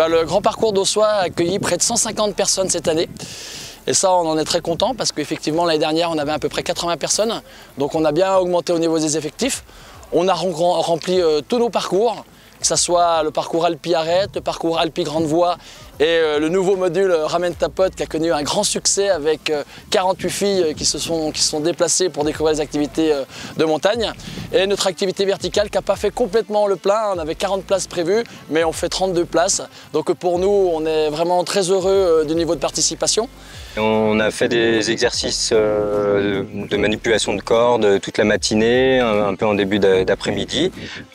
Le Grand Parcours d'Aussois a accueilli près de 150 personnes cette année. Et ça, on en est très content parce qu'effectivement, l'année dernière, on avait à peu près 80 personnes. Donc on a bien augmenté au niveau des effectifs. On a rempli tous nos parcours, que ce soit le parcours Alpi-Arrête, le parcours Alpi-Grande-Voie et le nouveau module Ramène ta pote qui a connu un grand succès avec 48 filles qui se sont déplacées pour découvrir les activités de montagne. Et notre activité verticale qui n'a pas fait complètement le plein, on avait 40 places prévues, mais on fait 32 places. Donc pour nous, on est vraiment très heureux du niveau de participation. On a fait des exercices de manipulation de cordes toute la matinée, un peu en début d'après-midi,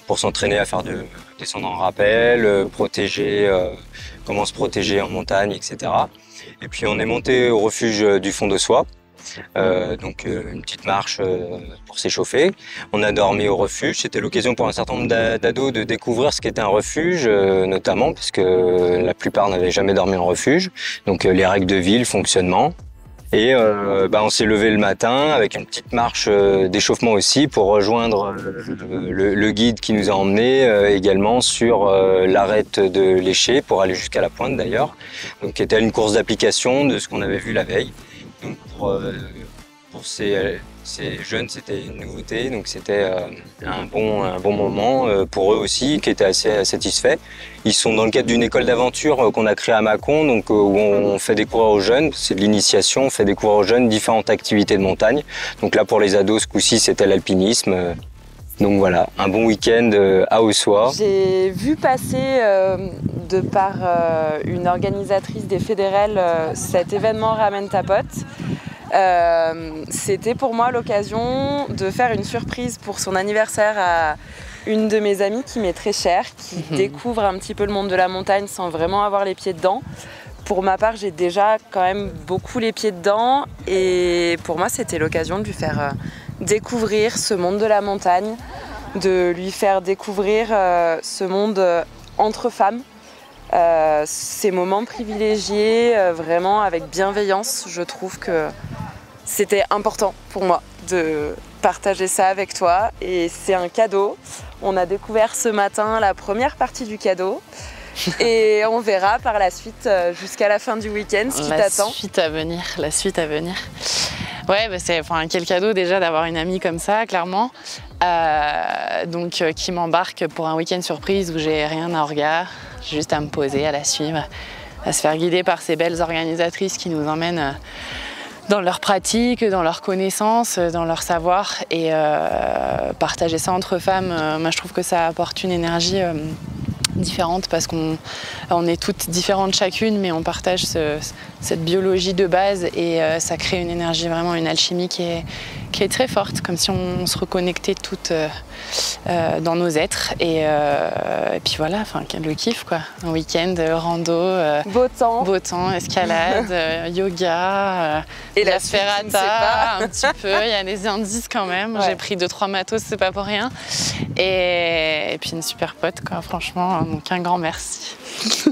pour s'entraîner à faire descendre en rappel, comment se protéger en montagne, etc. Et puis on est monté au refuge du Fond d'Aussois, donc une petite marche pour s'échauffer. On a dormi au refuge, c'était l'occasion pour un certain nombre d'ados de découvrir ce qu'était un refuge, notamment parce que la plupart n'avaient jamais dormi en refuge, donc les règles de vie, le fonctionnement. Et on s'est levé le matin avec une petite marche d'échauffement aussi pour rejoindre le guide qui nous a emmenés également sur l'arête de l'Éché pour aller jusqu'à la pointe d'ailleurs. Donc qui était une course d'application de ce qu'on avait vu la veille. Donc pour ces jeunes, c'était une nouveauté, donc c'était un bon moment pour eux aussi, qui étaient assez satisfaits. Ils sont dans le cadre d'une école d'aventure qu'on a créée à Mâcon, donc où on fait découvrir aux jeunes, c'est de l'initiation, on fait découvrir aux jeunes différentes activités de montagne. Donc là pour les ados, ce coup-ci, c'était l'alpinisme. Donc voilà, un bon week-end à Aussois. J'ai vu passer de par une organisatrice des Fédérelles cet événement Ramène ta pote. C'était pour moi l'occasion de faire une surprise pour son anniversaire à une de mes amies qui m'est très chère, qui découvre un petit peu le monde de la montagne sans vraiment avoir les pieds dedans. Pour ma part, j'ai déjà quand même beaucoup les pieds dedans et pour moi, c'était l'occasion de lui faire découvrir ce monde de la montagne, de lui faire découvrir ce monde entre femmes, ces moments privilégiés, vraiment avec bienveillance. Je trouve que c'était important pour moi de partager ça avec toi et c'est un cadeau. On a découvert ce matin la première partie du cadeau et on verra par la suite jusqu'à la fin du week-end ce qui t'attend. La suite à venir. Ouais, quel cadeau déjà d'avoir une amie comme ça, clairement. Qui m'embarque pour un week-end surprise où j'ai rien à regard, juste à me poser, à la suivre, à se faire guider par ces belles organisatrices qui nous emmènent dans leur pratique, dans leurs connaissances, dans leur savoir et partager ça entre femmes, moi je trouve que ça apporte une énergie différente parce qu'on est toutes différentes chacune mais on partage cette biologie de base et ça crée une énergie, vraiment une alchimie qui est très forte, comme si on se reconnectait toutes dans nos êtres et puis voilà, le kiff quoi, un week-end, rando, beau temps, escalade, yoga, et la ferrata, un petit peu, il y a des indices quand même, ouais. J'ai pris 2-3 matos, c'est pas pour rien et puis une super pote quoi, franchement, donc un grand merci.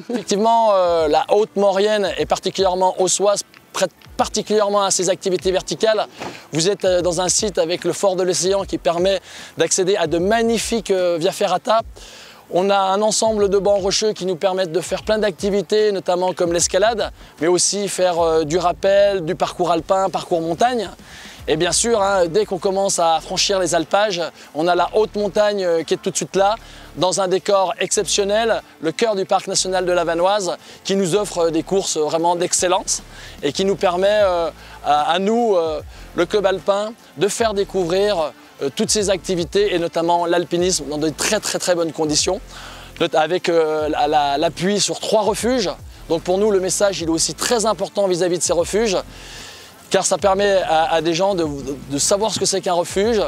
Effectivement, la Haute-Maurienne et particulièrement Aussois prête particulièrement à ces activités verticales. Vous êtes dans un site avec le Fort de l'Océan qui permet d'accéder à de magnifiques via ferrata. On a un ensemble de bancs rocheux qui nous permettent de faire plein d'activités, notamment comme l'escalade, mais aussi faire du rappel, du parcours alpin, parcours montagne. Et bien sûr, dès qu'on commence à franchir les alpages, on a la haute montagne qui est tout de suite là, dans un décor exceptionnel, le cœur du parc national de la Vanoise, qui nous offre des courses vraiment d'excellence et qui nous permet à nous, le club alpin, de faire découvrir toutes ces activités et notamment l'alpinisme dans de très bonnes conditions, avec l'appui sur 3 refuges. Donc pour nous, le message il est aussi très important vis-à-vis de ces refuges, car ça permet à des gens de savoir ce que c'est qu'un refuge,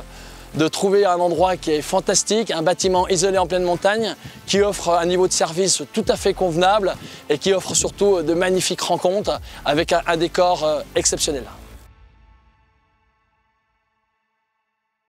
de trouver un endroit qui est fantastique, un bâtiment isolé en pleine montagne, qui offre un niveau de service tout à fait convenable et qui offre surtout de magnifiques rencontres avec un décor exceptionnel.